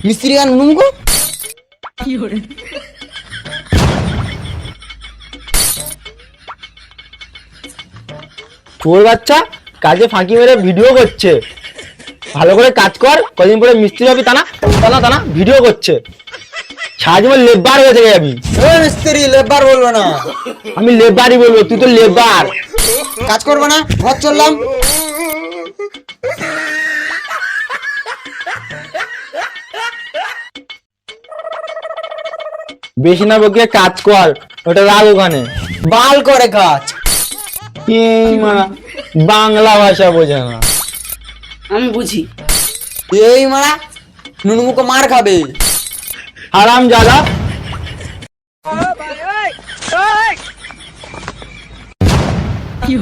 মিস্ত্রি গান নুমকো তোর বাচ্চা কাজে ফাঁকি মেরে ভিডিও করছে। ভালো করে কাজ কর, কদিন পরে মিস্ত্রি হবি তা না তা না তা না ভিডিও করছে। সারা জীবন লেবার হয়ে থেকে যাবি। মিস্ত্রি লেবার বলবো না, আমি লেবারই বলবো, তুই তো লেবার। কাজ করবো না, ঘর চললাম। বেশি না বকে কাজ কর, ওটা রাখ ওখানে। বাল করে কাজ। এই মারা বাংলা ভাষা বোঝে না। আমি বুঝি। এই মারা নুনুমুখো মার খাবে। আরাম জাদা। কি